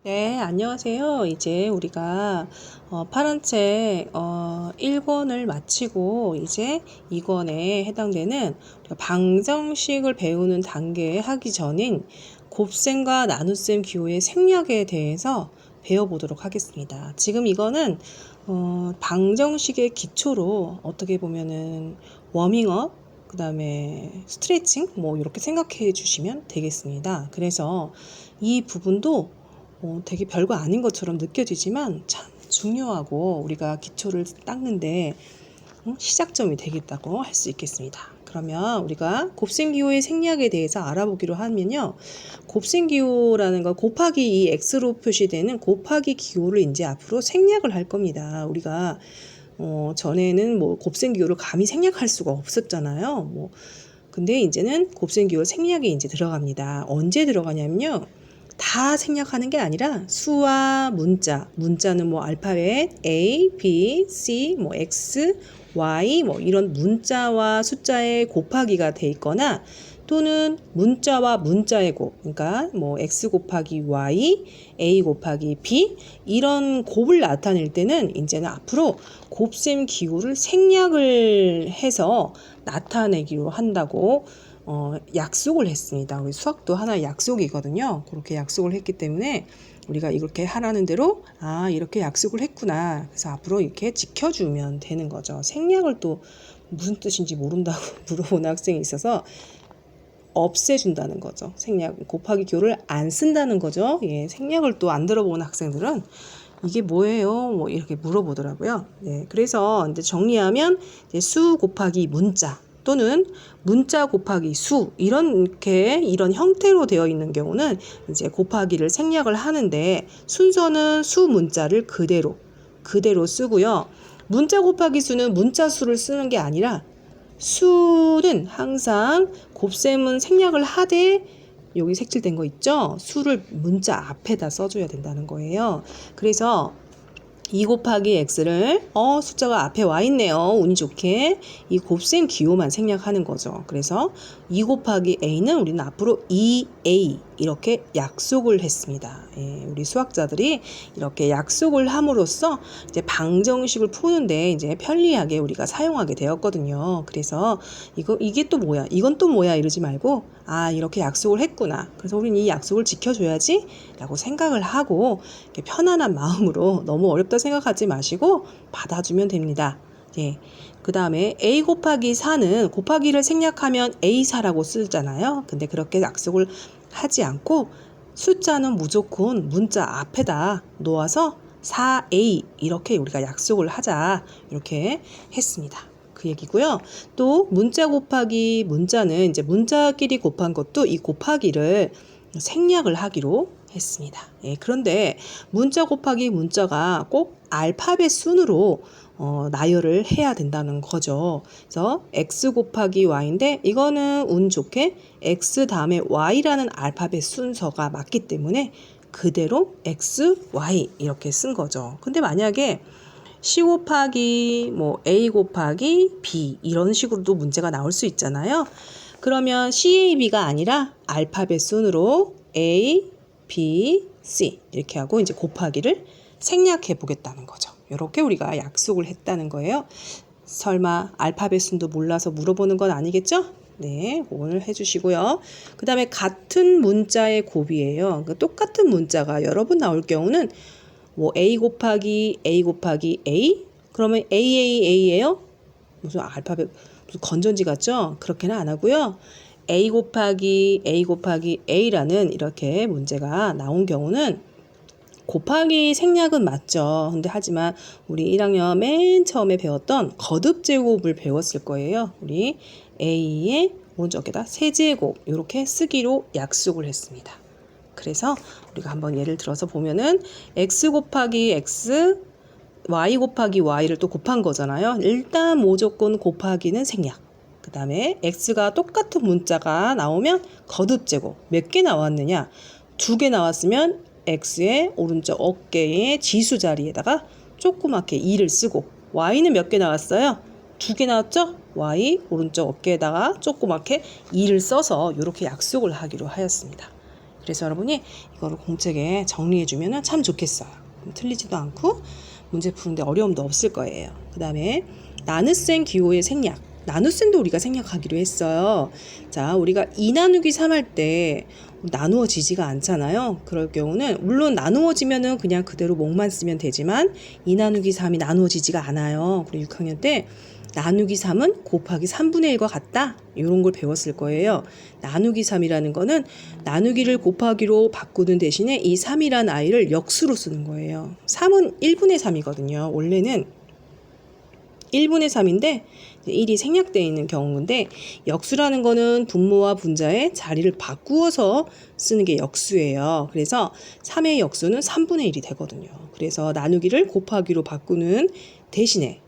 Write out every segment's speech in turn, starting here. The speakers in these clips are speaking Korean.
네, 안녕하세요. 이제 우리가 파란 책 1권을 마치고 이제 2권에 해당되는 방정식을 배우는 단계에 하기 전인 곱셈과 나눗셈 기호의 생략에 대해서 배워보도록 하겠습니다. 지금 이거는 방정식의 기초로 어떻게 보면은 워밍업, 그 다음에 스트레칭 뭐 이렇게 생각해 주시면 되겠습니다. 그래서 이 부분도 되게 별거 아닌 것처럼 느껴지지만 참 중요하고 우리가 기초를 닦는데 시작점이 되겠다고 할 수 있겠습니다. 그러면 우리가 곱셈기호의 생략에 대해서 알아보기로 하면요. 곱셈기호라는 거 곱하기 이 x로 표시되는 곱하기 기호를 이제 앞으로 생략을 할 겁니다. 우리가 전에는 뭐 곱셈기호를 감히 생략할 수가 없었잖아요. 근데 이제는 곱셈기호 생략이 이제 들어갑니다. 언제 들어가냐면요. 다 생략하는 게 아니라 수와 문자는 뭐 알파벳 A, B, C, 뭐 X, Y 뭐 이런 문자와 숫자의 곱하기가 돼 있거나 또는 문자와 문자의 곱, 그러니까 뭐 X 곱하기 Y, A 곱하기 B 이런 곱을 나타낼 때는 이제는 앞으로 곱셈 기호를 생략을 해서 나타내기로 한다고 약속을 했습니다. 우리 수학도 하나의 약속이거든요. 그렇게 약속을 했기 때문에 우리가 이렇게 하라는 대로 이렇게 약속을 했구나. 그래서 앞으로 이렇게 지켜주면 되는 거죠. 생략을 또 무슨 뜻인지 모른다고 물어보는 학생이 있어서 없애준다는 거죠. 생략 곱하기 기호를 안 쓴다는 거죠. 예, 생략을 또 안 들어보는 학생들은 이게 뭐예요? 뭐 이렇게 물어보더라고요. 네, 그래서 이제 정리하면 이제 수 곱하기 문자 또는 문자 곱하기 수 이런 형태로 되어 있는 경우는 이제 곱하기를 생략을 하는데 순서는 수 문자를 그대로 쓰고요. 문자 곱하기 수는 문자 수를 쓰는 게 아니라 수는 항상 곱셈은 생략을 하되 여기 색칠된 거 있죠? 수를 문자 앞에다 써줘야 된다는 거예요. 그래서 2 곱하기 x를 숫자가 앞에 와 있네요. 운이 좋게 이 곱셈 기호만 생략하는 거죠. 그래서 2 곱하기 a는 우리는 앞으로 2a 이렇게 약속을 했습니다. 예, 우리 수학자들이 이렇게 약속을 함으로써 이제 방정식을 푸는데 이제 편리하게 우리가 사용하게 되었거든요. 그래서 이게 또 뭐야? 이건 또 뭐야? 이러지 말고 이렇게 약속을 했구나. 그래서 우리는 이 약속을 지켜줘야지 라고 생각을 하고 이렇게 편안한 마음으로 너무 어렵다 생각하지 마시고 받아주면 됩니다. 예. 그 다음에 a 곱하기 4는 곱하기를 생략하면 a4라고 쓰잖아요. 근데 그렇게 약속을 하지 않고 숫자는 무조건 문자 앞에다 놓아서 4a 이렇게 우리가 약속을 하자 이렇게 했습니다. 그 얘기고요. 또 문자 곱하기 문자는 이제 문자끼리 곱한 것도 이 곱하기를 생략을 하기로 했습니다. 예, 그런데 문자 곱하기 문자가 꼭 알파벳 순으로 나열을 해야 된다는 거죠. 그래서 x 곱하기 y인데 이거는 운 좋게 x 다음에 y라는 알파벳 순서가 맞기 때문에 그대로 x, y 이렇게 쓴 거죠. 근데 만약에 C 곱하기 A 곱하기 B 이런 식으로도 문제가 나올 수 있잖아요. 그러면 CAB가 아니라 알파벳 순으로 A, B, C 이렇게 하고 이제 곱하기를 생략해 보겠다는 거죠. 이렇게 우리가 약속을 했다는 거예요. 설마 알파벳 순도 몰라서 물어보는 건 아니겠죠? 네, 그걸 해주시고요. 그 다음에 같은 문자의 곱이에요. 그러니까 똑같은 문자가 여러 번 나올 경우는 A 곱하기 A 그러면 AAA예요? 무슨 알파벳 무슨 건전지 같죠? 그렇게는 안 하고요. A 곱하기 A라는 이렇게 문제가 나온 경우는 곱하기 생략은 맞죠. 근데 하지만 우리 1학년 맨 처음에 배웠던 거듭제곱을 배웠을 거예요. 우리 A의 오른쪽에다 세제곱 이렇게 쓰기로 약속을 했습니다. 그래서 우리가 한번 예를 들어서 보면은 x 곱하기 x, y 곱하기 y를 또 곱한 거잖아요. 일단 무조건 곱하기는 생략. 그 다음에 x가 똑같은 문자가 나오면 거듭제곱. 몇 개 나왔느냐? 2개 나왔으면 x의 오른쪽 어깨의 지수 자리에다가 조그맣게 2를 쓰고 y는 몇 개 나왔어요? 2개 나왔죠? y 오른쪽 어깨에다가 조그맣게 2를 써서 이렇게 약속을 하기로 하였습니다. 그래서 여러분이 이거를 공책에 정리해주면 참 좋겠어요. 틀리지도 않고 문제 푸는데 어려움도 없을 거예요. 그 다음에 나눗셈 기호의 생략. 나눗셈도 우리가 생략하기로 했어요. 자, 우리가 2 나누기 3 할 때 나누어지지가 않잖아요. 그럴 경우는 물론 나누어지면은 그냥 그대로 목만 쓰면 되지만 2 나누기 3이 나누어지지가 않아요. 그리고 6학년 때 나누기 3은 곱하기 3분의 1과 같다? 이런 걸 배웠을 거예요. 나누기 3이라는 거는 나누기를 곱하기로 바꾸는 대신에 이 3이란 아이를 역수로 쓰는 거예요. 3은 1분의 3이거든요. 원래는 1분의 3인데 1이 생략되어 있는 경우인데 역수라는 거는 분모와 분자의 자리를 바꾸어서 쓰는 게 역수예요. 그래서 3의 역수는 3분의 1이 되거든요. 그래서 나누기를 곱하기로 바꾸는 대신에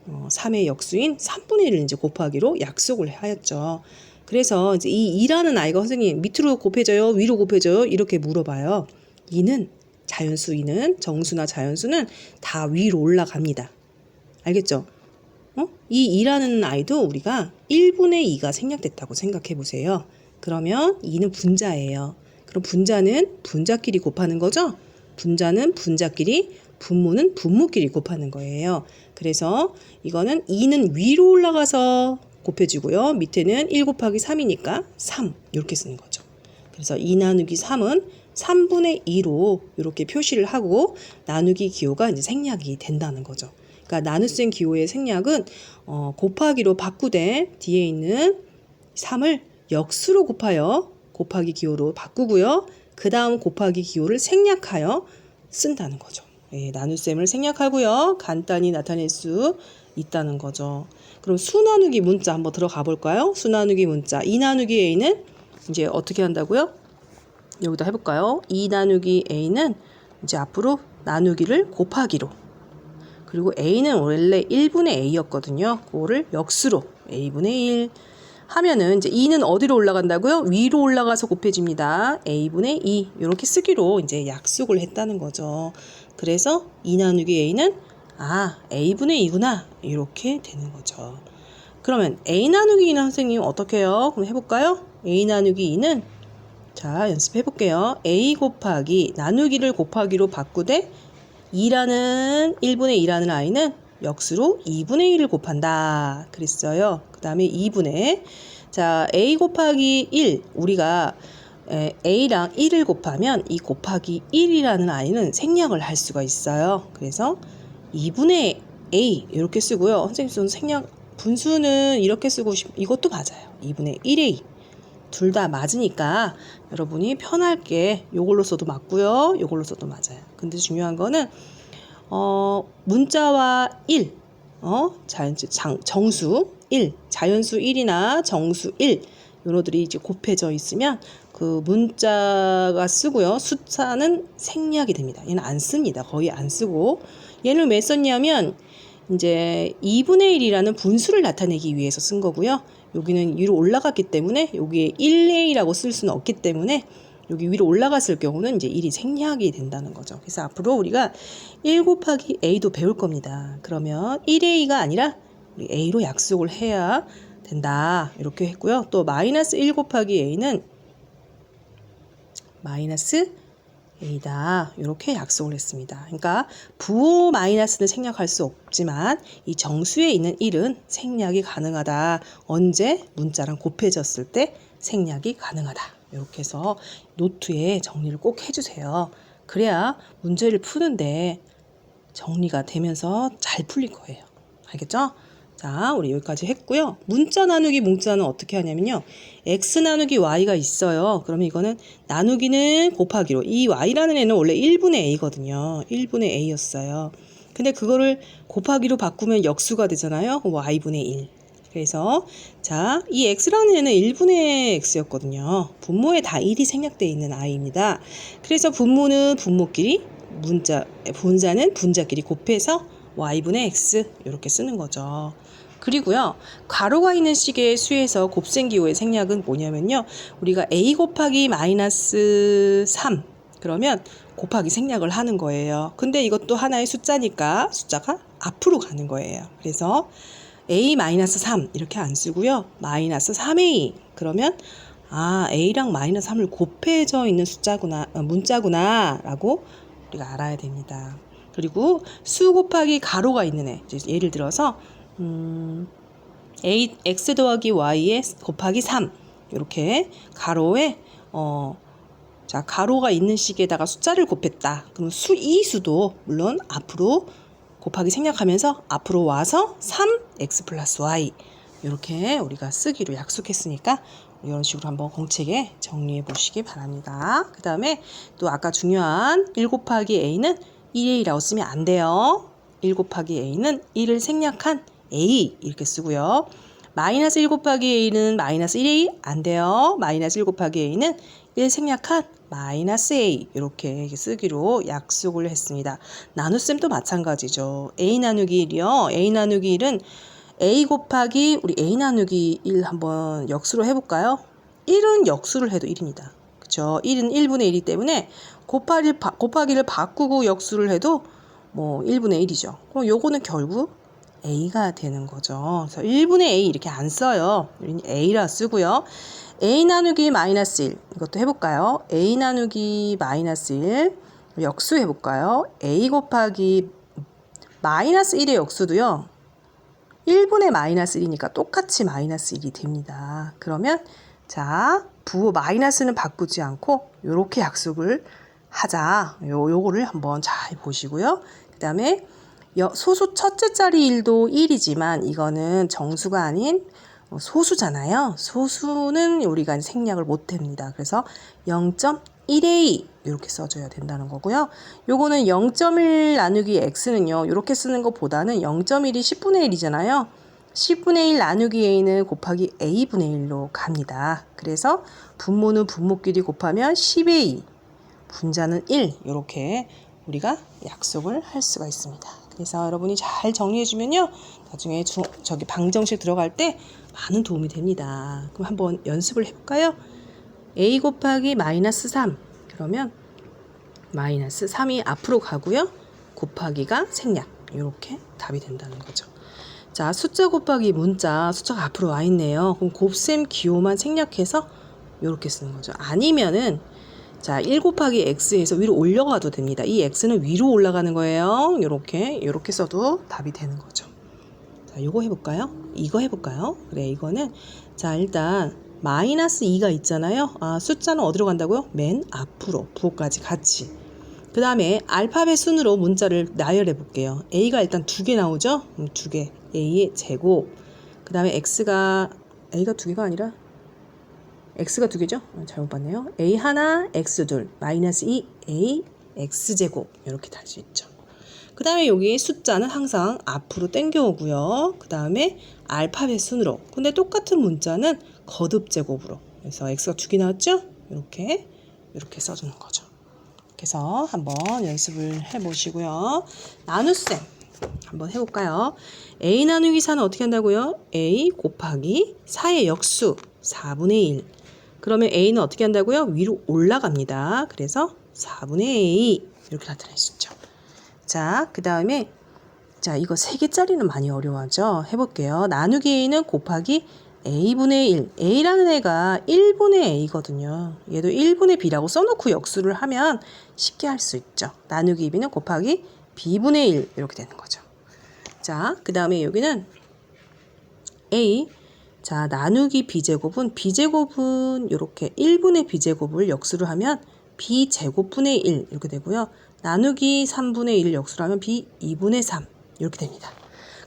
3의 역수인 3분의 1을 이제 곱하기로 약속을 하였죠. 그래서 이제 이 2라는 아이가 선생님 밑으로 곱해져요? 위로 곱해져요? 이렇게 물어봐요. 2는 자연수 2는 정수나 자연수는 다 위로 올라갑니다. 알겠죠? 이 2라는 아이도 우리가 1분의 2가 생략됐다고 생각해 보세요. 그러면 2는 분자예요. 그럼 분자는 분자끼리 곱하는 거죠? 분자는 분자끼리, 분모는 분모끼리 곱하는 거예요. 그래서 이거는 2는 위로 올라가서 곱해주고요. 밑에는 1 곱하기 3이니까 3 이렇게 쓰는 거죠. 그래서 2 나누기 3은 3분의 2로 이렇게 표시를 하고 나누기 기호가 이제 생략이 된다는 거죠. 그러니까 나눗셈 기호의 생략은 곱하기로 바꾸되 뒤에 있는 3을 역수로 곱하여 곱하기 기호로 바꾸고요. 그 다음 곱하기 기호를 생략하여 쓴다는 거죠. 예, 나눗셈을 생략하고요. 간단히 나타낼 수 있다는 거죠. 그럼 수 나누기 문자 한번 들어가 볼까요? 수 나누기 문자 2 나누기 a는 이제 어떻게 한다고요? 여기다 해볼까요? 2 나누기 a는 이제 앞으로 나누기를 곱하기로, 그리고 a는 원래 1분의 a였거든요. 그거를 역수로 a분의 1 하면은 이제 2는 어디로 올라간다고요? 위로 올라가서 곱해집니다. a분의 2 이렇게 쓰기로 이제 약속을 했다는 거죠. 그래서 2 나누기 a는 a분의 2구나 이렇게 되는 거죠. 그러면 a 나누기 2는 선생님 어떻게 해요? 그럼 해볼까요? a 나누기 2는 자 연습해 볼게요. a 곱하기 나누기를 곱하기로 바꾸되 2라는 1분의 2라는 아이는 역수로 2분의 1을 곱한다 그랬어요. 그 다음에 2분의 자 a 곱하기 1 우리가 a랑 1을 곱하면 이 곱하기 1이라는 아이는 생략을 할 수가 있어요. 그래서 2분의 a 이렇게 쓰고요. 선생님 생략 분수는 이렇게 쓰고 이것도 맞아요. 2분의 1a 둘 다 맞으니까 여러분이 편할게 요걸로 써도 맞고요. 요걸로 써도 맞아요. 근데 중요한 거는 문자와 1 정수 1 자연수 1이나 정수 1 요노들이 이제 곱해져 있으면 그 문자가 쓰고요. 숫자는 생략이 됩니다. 얘는 안 씁니다. 거의 안 쓰고 얘는 왜 썼냐면 이제 2분의 1이라는 분수를 나타내기 위해서 쓴 거고요. 여기는 위로 올라갔기 때문에 여기에 1a라고 쓸 수는 없기 때문에 여기 위로 올라갔을 경우는 이제 1이 생략이 된다는 거죠. 그래서 앞으로 우리가 1 곱하기 a도 배울 겁니다. 그러면 1a가 아니라 우리 a로 약속을 해야 된다. 이렇게 했고요. 또 마이너스 1 곱하기 a는 마이너스 a다. 이렇게 약속을 했습니다. 그러니까 부호 마이너스는 생략할 수 없지만 이 정수에 있는 1은 생략이 가능하다. 언제? 문자랑 곱해졌을 때 생략이 가능하다. 이렇게 해서 노트에 정리를 꼭 해주세요. 그래야 문제를 푸는데 정리가 되면서 잘 풀릴 거예요. 알겠죠? 자, 우리 여기까지 했고요. 문자 나누기 문자는 어떻게 하냐면요. x 나누기 y가 있어요. 그러면 이거는 나누기는 곱하기로. 이 y라는 애는 원래 1분의 a거든요. 1분의 a였어요. 근데 그거를 곱하기로 바꾸면 역수가 되잖아요. 그럼 y분의 1. 그래서 자, 이 x라는 애는 1분의 x였거든요. 분모에 다 1이 생략되어 있는 아이입니다. 그래서 분모는 분모끼리, 분자는 분자끼리 곱해서 y분의 x 이렇게 쓰는 거죠. 그리고요. 괄호가 있는 식의 수에서 곱셈기호의 생략은 뭐냐면요. 우리가 a 곱하기 마이너스 3 그러면 곱하기 생략을 하는 거예요. 근데 이것도 하나의 숫자니까 숫자가 앞으로 가는 거예요. 그래서 a 마이너스 3 이렇게 안 쓰고요. 마이너스 3a 그러면 a랑 마이너스 3을 곱해져 있는 문자구나 라고 우리가 알아야 됩니다. 그리고 수 곱하기 가로가 있는 애, 예를 들어서 x 더하기 y에 곱하기 3 이렇게 가로에 자, 가로가 있는 식에다가 숫자를 곱했다. 그럼 이 수도 물론 앞으로 곱하기 생략하면서 앞으로 와서 3x 플러스 y 이렇게 우리가 쓰기로 약속했으니까 이런 식으로 한번 공책에 정리해 보시기 바랍니다. 그 다음에 또 아까 중요한 1 곱하기 a는 1a라고 쓰면 안 돼요. 1 곱하기 a는 1을 생략한 a 이렇게 쓰고요. 마이너스 1 곱하기 a는 마이너스 1a 안 돼요. 마이너스 1 곱하기 a는 1 생략한 마이너스 a 이렇게 쓰기로 약속을 했습니다. 나눗셈도 마찬가지죠. a 나누기 1이요. a 나누기 1은 a 곱하기 우리 a 나누기 1 한번 역수로 해볼까요? 1은 역수를 해도 1입니다. 그쵸? 1은 1분의 1이기 때문에 곱하기를 바꾸고 역수를 해도 뭐 1분의 1이죠. 그럼 요거는 결국 a가 되는 거죠. 그래서 1분의 a 이렇게 안 써요. a라 쓰고요. a 나누기 마이너스 1 이것도 해볼까요? a 나누기 마이너스 1 역수 해볼까요? a 곱하기 마이너스 1의 역수도요. 1분의 마이너스 1이니까 똑같이 마이너스 1이 됩니다. 그러면 자 마이너스는 바꾸지 않고 이렇게 약속을 하자. 요거를 한번 잘 보시고요. 그 다음에 소수 첫째 자리 1도 1이지만 이거는 정수가 아닌 소수잖아요. 소수는 우리가 생략을 못 합니다. 그래서 0.1a 이렇게 써줘야 된다는 거고요. 요거는 0.1 나누기 x는요. 이렇게 쓰는 것보다는 0.1이 10분의 1이잖아요. 10분의 1 나누기 a는 곱하기 a분의 1로 갑니다. 그래서 분모는 분모끼리 곱하면 10a, 분자는 1 이렇게 우리가 약속을 할 수가 있습니다. 그래서 여러분이 잘 정리해주면요. 나중에 저기 방정식 들어갈 때 많은 도움이 됩니다. 그럼 한번 연습을 해볼까요? a 곱하기 마이너스 3 그러면 마이너스 3이 앞으로 가고요. 곱하기가 생략 이렇게 답이 된다는 거죠. 자, 숫자 곱하기 문자 숫자가 앞으로 와 있네요. 그럼 곱셈 기호만 생략해서 이렇게 쓰는 거죠. 아니면은 자, 1 곱하기 x에서 위로 올려가도 됩니다. 이 x는 위로 올라가는 거예요. 이렇게 써도 답이 되는 거죠. 자, 요거 해볼까요? 이거 해볼까요? 그래, 이거는 자, 일단 마이너스 2가 있잖아요. 숫자는 어디로 간다고요? 맨 앞으로 부호까지 같이. 그 다음에 알파벳 순으로 문자를 나열해 볼게요. a가 일단 2개 나오죠? 2개. a의 제곱. 그 다음에 a가 2개가 아니라 x가 2개죠? 잘못 봤네요. a 하나, x 둘, 마이너스 2, a, x제곱 이렇게 달 수 있죠. 그 다음에 여기 숫자는 항상 앞으로 당겨오고요. 그 다음에 알파벳 순으로. 근데 똑같은 문자는 거듭제곱으로. 그래서 x가 2개 나왔죠? 이렇게 써주는 거죠. 그래서 한번 연습을 해보시고요. 나눗셈 한번 해볼까요? a 나누기 4는 어떻게 한다고요? a 곱하기 4의 역수 4분의 1. 그러면 a는 어떻게 한다고요? 위로 올라갑니다. 그래서 4분의 a 이렇게 나타낼 수 있죠. 자, 그 다음에 자, 이거 3개짜리는 많이 어려워하죠. 해볼게요. 나누기 a는 곱하기 a분의 1. a라는 애가 1분의 a거든요. 얘도 1분의 b라고 써놓고 역수를 하면 쉽게 할 수 있죠. 나누기 b는 곱하기 b분의 1 이렇게 되는 거죠. 자, 그 다음에 여기는 a 자, 나누기 b제곱은 이렇게 1분의 b제곱을 역수를 하면 b제곱분의 1 이렇게 되고요. 나누기 3분의 1을 역수를 하면 b 2분의 3 이렇게 됩니다.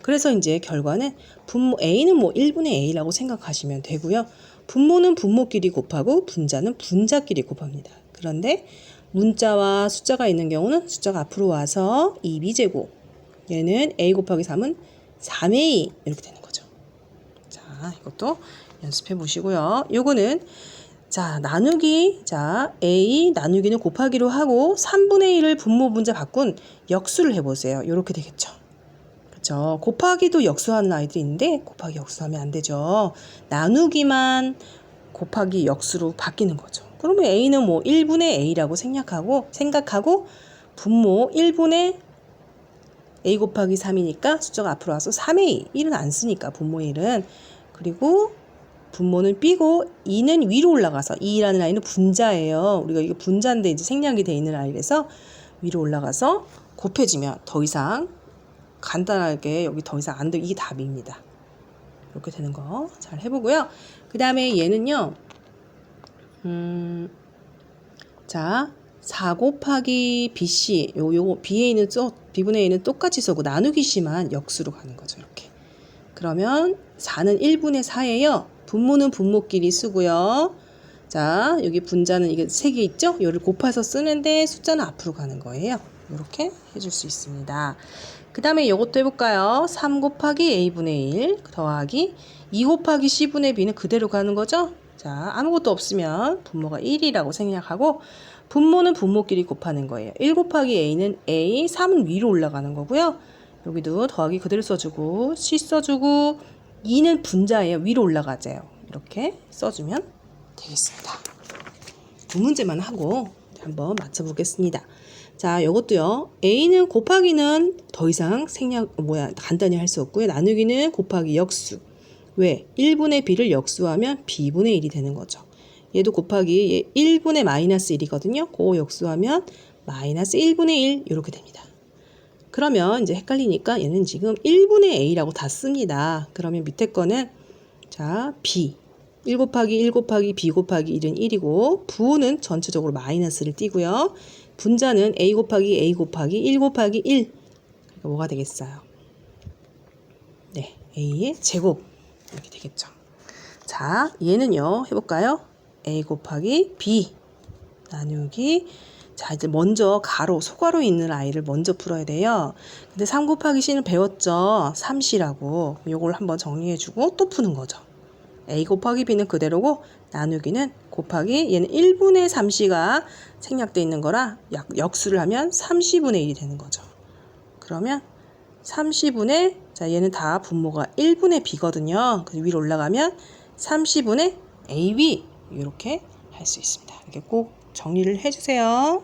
그래서 이제 결과는 분모 a는 뭐 1분의 a라고 생각하시면 되고요. 분모는 분모끼리 곱하고 분자는 분자끼리 곱합니다. 그런데 문자와 숫자가 있는 경우는 숫자가 앞으로 와서 2b제곱 얘는 a 곱하기 3은 3a 이렇게 되는 거죠. 자, 이것도 연습해 보시고요. 요거는 자, 나누기 자 a 나누기는 곱하기로 하고 3분의 1을 분모 분자 바꾼 역수를 해보세요. 이렇게 되겠죠. 그렇죠. 곱하기도 역수하는 아이들이 있는데 곱하기 역수하면 안 되죠. 나누기만 곱하기 역수로 바뀌는 거죠. 그러면 a는 뭐 1분의 a라고 생각하고 분모 1분의 a 곱하기 3이니까 숫자가 앞으로 와서 3a 1은 안 쓰니까 분모 1은 그리고 분모는 B고 2는 위로 올라가서 2라는 아이는 분자예요. 우리가 이게 분자인데 이제 생략이 돼 있는 아이라서 위로 올라가서 곱해지면 더 이상 간단하게 여기 더 이상 안 돼. 이게 답입니다. 이렇게 되는 거 잘 해보고요. 그 다음에 얘는요. 자, 4 곱하기 BC 요거 B분의 A는 똑같이 써고 나누기 C만 역수로 가는 거죠. 이렇게. 그러면 4는 1분의 4예요. 분모는 분모끼리 쓰고요. 자, 여기 분자는 이게 3개 있죠? 이거를 곱해서 쓰는데 숫자는 앞으로 가는 거예요. 이렇게 해줄 수 있습니다. 그 다음에 이것도 해볼까요? 3 곱하기 A분의 1 더하기 2 곱하기 C분의 B는 그대로 가는 거죠? 자, 아무것도 없으면 분모가 1이라고 생략하고 분모는 분모끼리 곱하는 거예요. 1 곱하기 A는 A, 3은 위로 올라가는 거고요. 여기도 더하기 그대로 써주고 C 써주고 2는 분자예요. 위로 올라가자요. 이렇게 써주면 되겠습니다. 두 문제만 하고 한번 맞춰보겠습니다. 자, 이것도요. A는 곱하기는 더 이상 간단히 할 수 없고요. 나누기는 곱하기 역수. 왜? 1분의 B를 역수하면 B분의 1이 되는 거죠. 얘도 곱하기 얘 1분의 마이너스 1이거든요. 그거 역수하면 마이너스 1분의 1 이렇게 됩니다. 그러면 이제 헷갈리니까 얘는 지금 1분의 A라고 다 씁니다. 그러면 밑에 거는 자, B 1 곱하기 1 곱하기 B 곱하기 1은 1이고 부호는 전체적으로 마이너스를 띄고요. 분자는 A 곱하기 1 곱하기 1 그러니까 뭐가 되겠어요? 네, A의 제곱 이렇게 되겠죠. 자, 얘는요 해볼까요? A 곱하기 B 나누기 자, 이제 먼저 소가로 있는 아이를 먼저 풀어야 돼요. 근데 3 곱하기 C는 배웠죠. 3C라고. 요걸 한번 정리해주고 또 푸는 거죠. A 곱하기 B는 그대로고 나누기는 곱하기 얘는 1분의 3C가 생략되어 있는 거라 역수를 하면 30분의 1이 되는 거죠. 그러면 30분의 자 얘는 다 분모가 1분의 B거든요. 그래서 위로 올라가면 30분의 AB 이렇게 할 수 있습니다. 이렇게 꼭 정리를 해주세요.